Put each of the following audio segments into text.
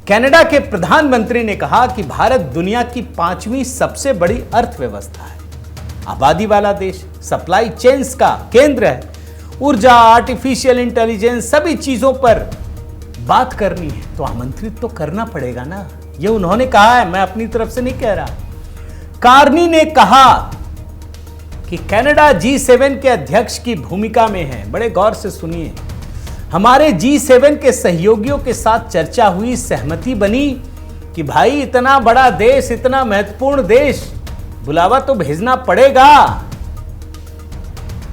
Canada के प्रधानमंत्री ने कहा कि भारत दुनिया की 5वीं सबसे बड़ी अर्थव्यवस्था है, आबादी वाला देश, सप्लाई चेन्स का केंद्र है, ऊर्जा, आर्टिफिशियल इंटेलिजेंस, सभी चीजों पर बात करनी है तो आमंत्रित तो करना पड़ेगा ना। ये उन्होंने कहा है, मैं अपनी तरफ से नहीं कह रहा। कार्नी ने कहा कि कनाडा G7 के अध्यक्ष की भूमिका में है। बड़े गौर से सुनिए, हमारे G7 के सहयोगियों के साथ चर्चा हुई, सहमति बनी कि भाई इतना बड़ा देश, इतना महत्वपूर्ण देश, बुलावा तो भेजना पड़ेगा।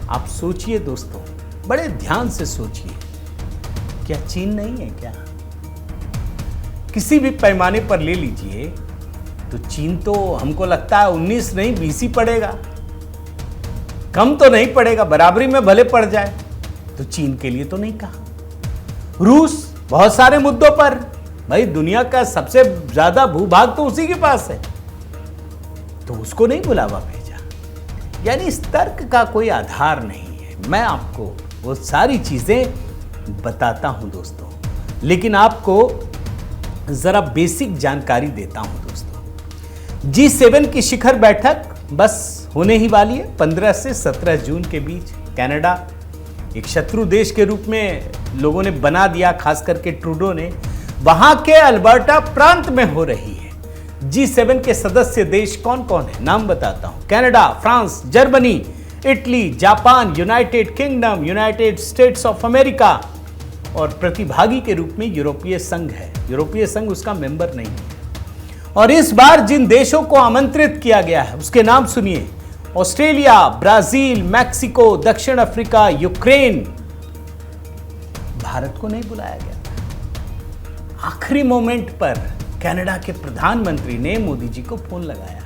आप सोचिए दोस्तों, बड़े ध्यान से सोचिए, क्या चीन नहीं है क्या? किसी भी पैमाने पर ले लीजिए तो चीन तो हमको लगता है 19 नहीं 20 ही पड़ेगा, कम तो नहीं पड़ेगा, बराबरी में भले पड़ जाए तो चीन के लिए तो नहीं कहा। रूस बहुत सारे मुद्दों पर, भाई दुनिया का सबसे ज्यादा भूभाग तो उसी के पास है, तो उसको नहीं बुलावा भेजा। यानी इस तर्क का कोई आधार नहीं है। मैं आपको वो सारी चीजें बताता हूं दोस्तों, लेकिन आपको जरा बेसिक जानकारी देता हूं दोस्तों। G7 की शिखर बैठक बस होने ही वाली है 15 से 17 जून के बीच। कनाडा एक शत्रु देश के रूप में लोगों ने बना दिया, खास करके ट्रूडो ने। वहां के अल्बर्टा प्रांत में हो रही है। G7 के सदस्य देश कौन कौन है, नाम बताता हूं। Canada, France, Germany, Italy, Japan, United kingdom, United states of America और प्रतिभागी के रूप में यूरोपीय संघ है। यूरोपीय संघ उसका मेंबर नहीं है। और इस बार जिन देशों को आमंत्रित किया गया है उसके नाम सुनिए। ऑस्ट्रेलिया, ब्राजील, मैक्सिको, दक्षिण अफ्रीका, यूक्रेन। भारत को नहीं बुलाया गया। आखिरी मोमेंट पर कनाडा के प्रधानमंत्री ने मोदी जी को फोन लगाया,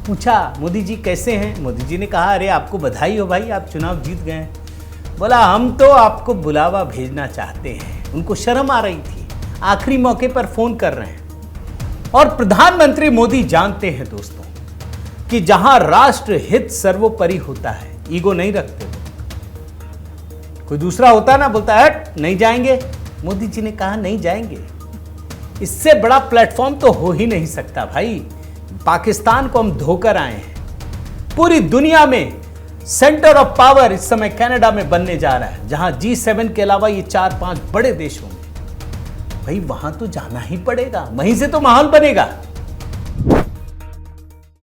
पूछा मोदी जी कैसे हैं। मोदी जी ने कहा, अरे आपको बधाई हो भाई, आप चुनाव जीत गए हैं। बोला, हम तो आपको बुलावा भेजना चाहते हैं। उनको शर्म आ रही थी, आखिरी मौके पर फोन कर रहे हैं। और प्रधानमंत्री मोदी जानते हैं दोस्तों कि जहां राष्ट्र हित सर्वोपरि होता है, ईगो नहीं रखते। कोई दूसरा होता ना, बोलता है नहीं जाएंगे। मोदी जी ने कहा नहीं जाएंगे। इससे बड़ा प्लेटफॉर्म तो हो ही नहीं सकता भाई। पाकिस्तान को हम धोकर आए हैं। पूरी दुनिया में सेंटर ऑफ पावर इस समय कनाडा में बनने जा रहा है, जहां G7 के अलावा ये 4-5 बड़े देश होंगे। भाई वहां तो जाना ही पड़ेगा, वहीं से तो माहौल बनेगा।